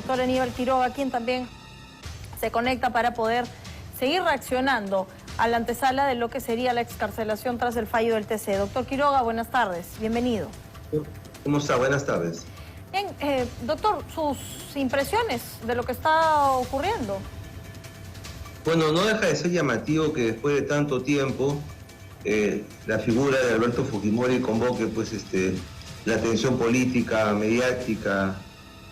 Doctor Aníbal Quiroga, quien también se conecta para poder seguir reaccionando a la antesala de lo que sería la excarcelación tras el fallo del TC. Doctor Quiroga, buenas tardes, bienvenido. ¿Cómo está? Buenas tardes. Bien, doctor, sus impresiones de lo que está ocurriendo. Bueno, no deja de ser llamativo que después de tanto tiempo la figura de Alberto Fujimori convoque la atención política, mediática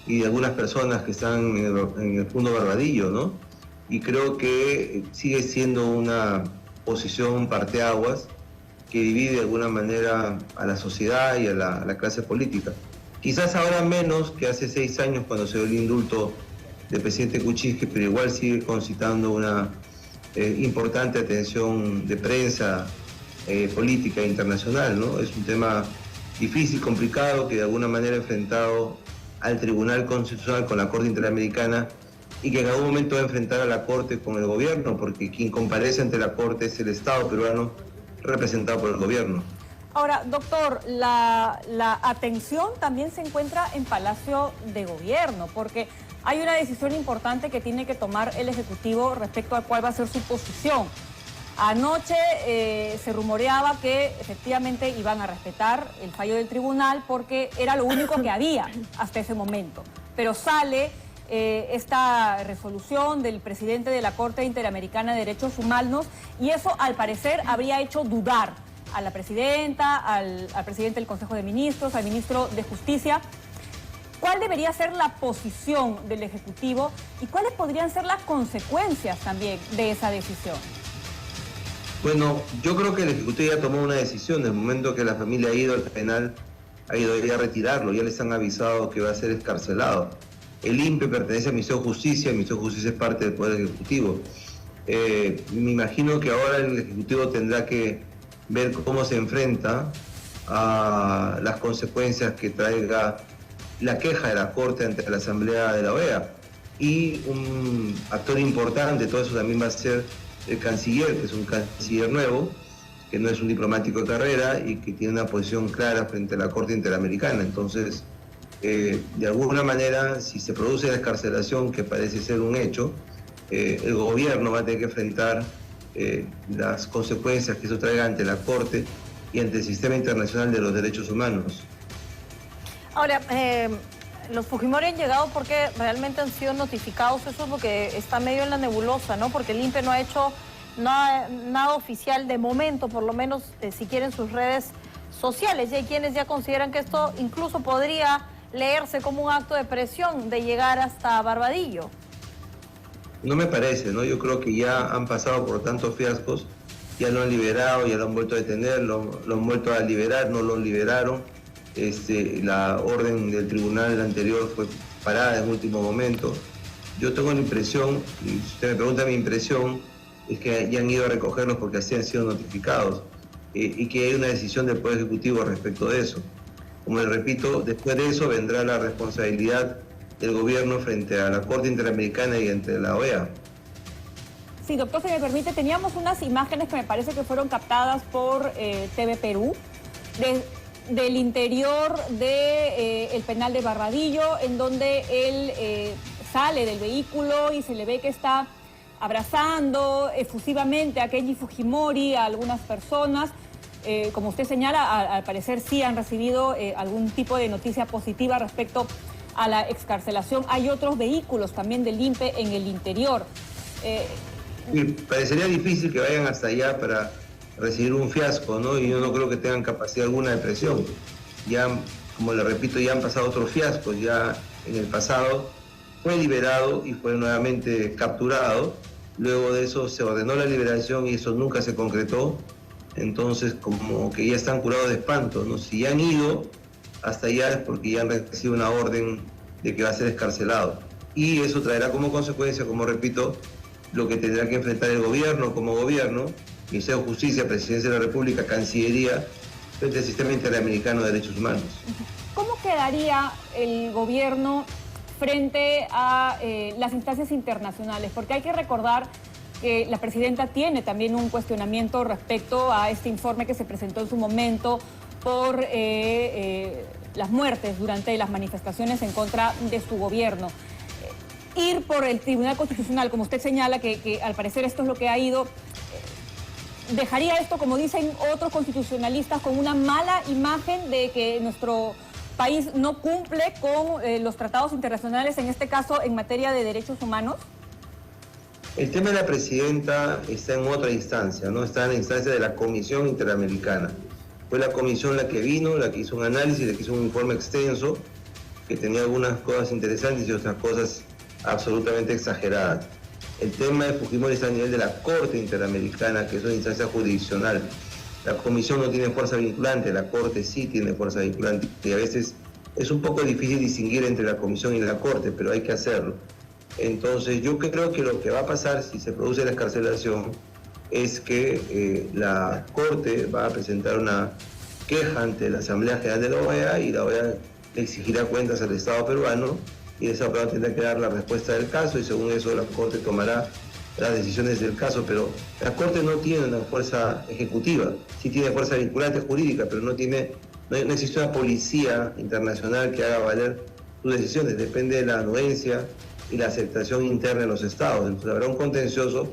y de algunas personas que están en el Fundo Barbadillo, ¿no? Y creo que sigue siendo una posición parteaguas que divide de alguna manera a la sociedad y a la clase política. Quizás ahora menos que hace 6 años cuando se dio el indulto del presidente Kuczynski, pero igual sigue concitando una importante atención de prensa política internacional, ¿no? Es un tema difícil, complicado, que de alguna manera ha enfrentado al Tribunal Constitucional con la Corte Interamericana y que en algún momento va a enfrentar a la Corte con el gobierno, porque quien comparece ante la Corte es el Estado peruano representado por el gobierno. Ahora, doctor, la atención también se encuentra en Palacio de Gobierno, porque hay una decisión importante que tiene que tomar el Ejecutivo respecto a cuál va a ser su posición. Anoche se rumoreaba que efectivamente iban a respetar el fallo del tribunal porque era lo único que había hasta ese momento. Pero sale esta resolución del presidente de la Corte Interamericana de Derechos Humanos y eso al parecer habría hecho dudar a la presidenta, al presidente del Consejo de Ministros, al ministro de Justicia. ¿Cuál debería ser la posición del Ejecutivo y cuáles podrían ser las consecuencias también de esa decisión? Bueno, yo creo que el Ejecutivo ya tomó una decisión. Desde el momento que la familia ha ido al penal, ha ido ya a retirarlo, ya les han avisado que va a ser excarcelado. El INPE pertenece al Ministerio de Justicia, el Ministerio de Justicia es parte del Poder Ejecutivo. Me imagino que ahora el Ejecutivo tendrá que ver cómo se enfrenta a las consecuencias que traiga la queja de la Corte ante la Asamblea de la OEA. Y un actor importante de todo eso también va a ser el canciller, que es un canciller nuevo, que no es un diplomático de carrera y que tiene una posición clara frente a la Corte Interamericana. Entonces, de alguna manera, si se produce la excarcelación, que parece ser un hecho, el gobierno va a tener que enfrentar las consecuencias que eso traiga ante la Corte y ante el sistema internacional de los derechos humanos. Ahora, los Fujimori han llegado porque realmente han sido notificados, eso es lo que está medio en la nebulosa, ¿no? Porque el INPE no ha hecho nada oficial de momento, por lo menos si quieren sus redes sociales. Y hay quienes ya consideran que esto incluso podría leerse como un acto de presión de llegar hasta Barbadillo. No me parece, ¿no? Yo creo que ya han pasado por tantos fiascos, ya lo han liberado, ya lo han vuelto a detener, lo han vuelto a liberar, no lo liberaron. La orden del tribunal anterior fue parada en último momento. Yo tengo la impresión, y si usted me pregunta mi impresión, es que ya han ido a recogerlos porque así han sido notificados y que hay una decisión del Poder Ejecutivo respecto de eso. Como le repito, después de eso vendrá la responsabilidad del gobierno frente a la Corte Interamericana y ante la OEA. Sí, doctor, si me permite, teníamos unas imágenes que me parece que fueron captadas por TV Perú, del interior del penal de Barbadillo, en donde él sale del vehículo y se le ve que está abrazando efusivamente a Kenji Fujimori, a algunas personas. Como usted señala, al parecer sí han recibido algún tipo de noticia positiva respecto a la excarcelación. Hay otros vehículos también del INPE en el interior. Parecería difícil que vayan hasta allá para recibir un fiasco, ¿no? Y yo no creo que tengan capacidad alguna de presión. Ya, como le repito, ya han pasado otros fiascos. Ya en el pasado fue liberado y fue nuevamente capturado. Luego de eso se ordenó la liberación y eso nunca se concretó. Entonces, como que ya están curados de espanto, ¿no? Si ya han ido hasta allá es porque ya han recibido una orden de que va a ser excarcelado. Y eso traerá como consecuencia, como repito, lo que tendrá que enfrentar el gobierno como gobierno, Ministerio de Justicia, Presidencia de la República, Cancillería, frente al Sistema Interamericano de Derechos Humanos. ¿Cómo quedaría el gobierno frente a las instancias internacionales? Porque hay que recordar que la presidenta tiene también un cuestionamiento respecto a este informe que se presentó en su momento por las muertes durante las manifestaciones en contra de su gobierno. ir por el Tribunal Constitucional, como usted señala, que al parecer esto es lo que ha ido, ¿dejaría esto, como dicen otros constitucionalistas, con una mala imagen de que nuestro país no cumple con los tratados internacionales, en este caso en materia de derechos humanos? El tema de la presidenta está en otra instancia, ¿no? Está en la instancia de la Comisión Interamericana. Fue la comisión la que vino, la que hizo un análisis, la que hizo un informe extenso, que tenía algunas cosas interesantes y otras cosas absolutamente exageradas. El tema de Fujimori está a nivel de la Corte Interamericana, que es una instancia jurisdiccional. La comisión no tiene fuerza vinculante, la Corte sí tiene fuerza vinculante, y a veces es un poco difícil distinguir entre la comisión y la Corte, pero hay que hacerlo. Entonces yo creo que lo que va a pasar si se produce la excarcelación es que la Corte va a presentar una queja ante la Asamblea General de la OEA y la OEA le exigirá cuentas al Estado peruano y el Estado peruano tendrá que dar la respuesta del caso y según eso la Corte tomará las decisiones del caso, pero la Corte no tiene una fuerza ejecutiva, sí tiene fuerza vinculante jurídica, pero no existe una policía internacional que haga valer sus decisiones, depende de la anuencia y la aceptación interna de los estados. Entonces habrá un contencioso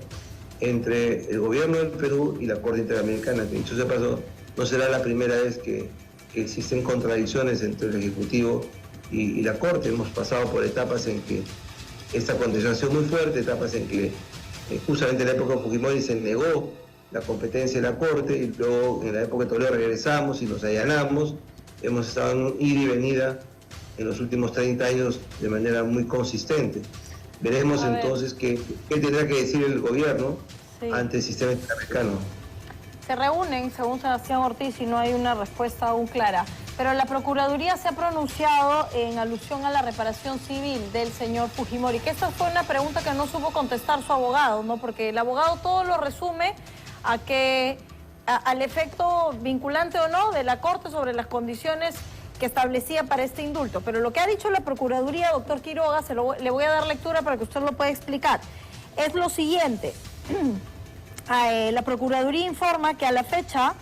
entre el gobierno del Perú y la Corte Interamericana, que dicho sea paso, no será la primera vez que existen contradicciones entre el Ejecutivo y la Corte. Hemos pasado por etapas en que esta contención ha sido muy fuerte, etapas en que justamente en la época de Fujimori se negó la competencia de la Corte y luego en la época de Toledo regresamos y nos allanamos. Hemos estado en un ir y venida en los últimos 30 años de manera muy consistente. Veremos entonces qué tendrá que decir el gobierno ante el sistema interamericano. Se reúnen, según Sebastián Ortiz, y no hay una respuesta aún clara. Pero la Procuraduría se ha pronunciado en alusión a la reparación civil del señor Fujimori, que esta fue una pregunta que no supo contestar su abogado, ¿no? Porque el abogado todo lo resume a que al efecto vinculante o no de la Corte sobre las condiciones que establecía para este indulto. Pero lo que ha dicho la Procuraduría, doctor Quiroga, le voy a dar lectura para que usted lo pueda explicar, es lo siguiente. La Procuraduría informa que a la fecha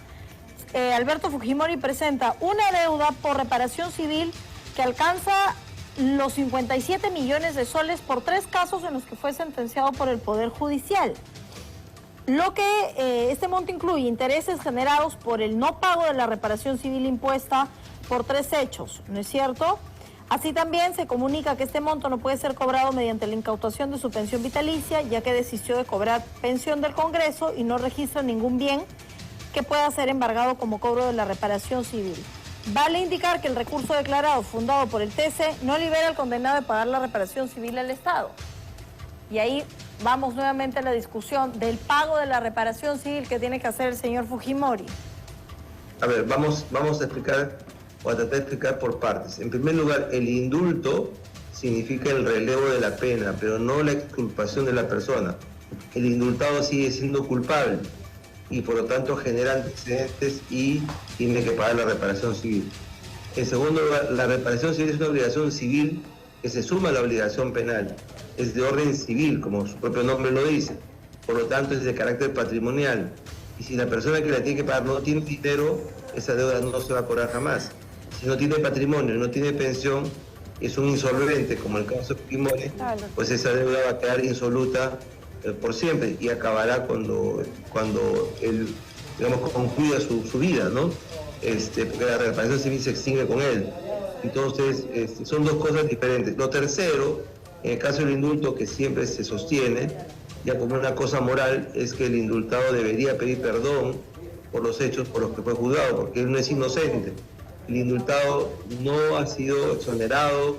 Alberto Fujimori presenta una deuda por reparación civil que alcanza los 57 millones de soles por 3 casos en los que fue sentenciado por el Poder Judicial. Lo que este monto incluye intereses generados por el no pago de la reparación civil impuesta por 3 hechos, ¿no es cierto? Así también se comunica que este monto no puede ser cobrado mediante la incautación de su pensión vitalicia, ya que desistió de cobrar pensión del Congreso y no registra ningún bien que pueda ser embargado como cobro de la reparación civil. Vale indicar que el recurso declarado fundado por el TC no libera al condenado de pagar la reparación civil al Estado. Y ahí vamos nuevamente a la discusión del pago de la reparación civil que tiene que hacer el señor Fujimori. A ver, vamos a explicar, o a tratar de explicar por partes. En primer lugar, el indulto significa el relevo de la pena, pero no la exculpación de la persona. El indultado sigue siendo culpable y por lo tanto genera antecedentes y tiene que pagar la reparación civil. En segundo lugar, la reparación civil es una obligación civil que se suma a la obligación penal. Es de orden civil, como su propio nombre lo dice. Por lo tanto, es de carácter patrimonial. Y si la persona que la tiene que pagar no tiene dinero, esa deuda no se va a cobrar jamás. Si no tiene patrimonio, no tiene pensión, es un insolvente, como el caso de Fujimori, pues esa deuda va a quedar insoluta por siempre y acabará cuando él, digamos, concluya su vida, ¿no? Porque la reparación civil se extingue con él. Entonces, son dos cosas diferentes. Lo tercero, en el caso del indulto, que siempre se sostiene, ya como una cosa moral, es que el indultado debería pedir perdón por los hechos por los que fue juzgado, porque él no es inocente. El indultado no ha sido exonerado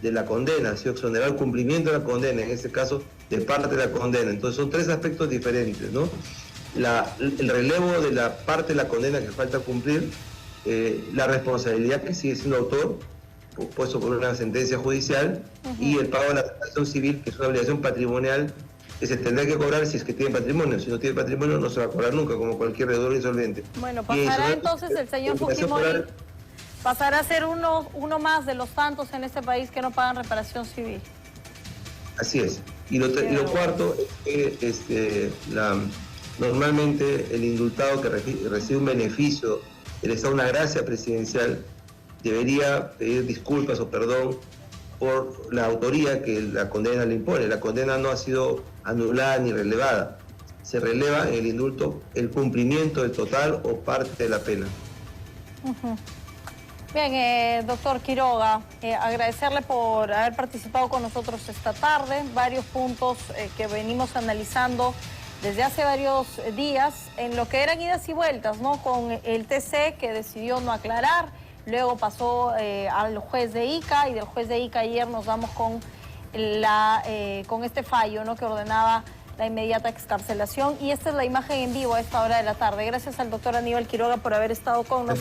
de la condena, ha sido exonerado del cumplimiento de la condena, en este caso de parte de la condena. Entonces son 3 aspectos diferentes, ¿no? El relevo de la parte de la condena que falta cumplir, la responsabilidad que sigue siendo autor, puesto por una sentencia judicial, y el pago de la reparación civil, que es una obligación patrimonial que se tendrá que cobrar si es que tiene patrimonio. Si no tiene patrimonio no se va a cobrar nunca, como cualquier deudor insolvente. Bueno, pasará entonces el señor Fujimori, pasará a ser uno más de los tantos en este país que no pagan reparación civil. Así es. Y lo cuarto es que normalmente el indultado que recibe un beneficio del Estado, una gracia presidencial, debería pedir disculpas o perdón por la autoría que la condena le impone. La condena no ha sido anulada ni relevada. Se releva en el indulto el cumplimiento del total o parte de la pena. Bien, doctor Quiroga, agradecerle por haber participado con nosotros esta tarde. Varios puntos que venimos analizando desde hace varios días en lo que eran idas y vueltas, ¿no? Con el TC que decidió no aclarar, luego pasó al juez de Ica y del juez de Ica ayer nos vamos con este fallo, ¿no? Que ordenaba la inmediata excarcelación y esta es la imagen en vivo a esta hora de la tarde. Gracias al doctor Aníbal Quiroga por haber estado con nosotros.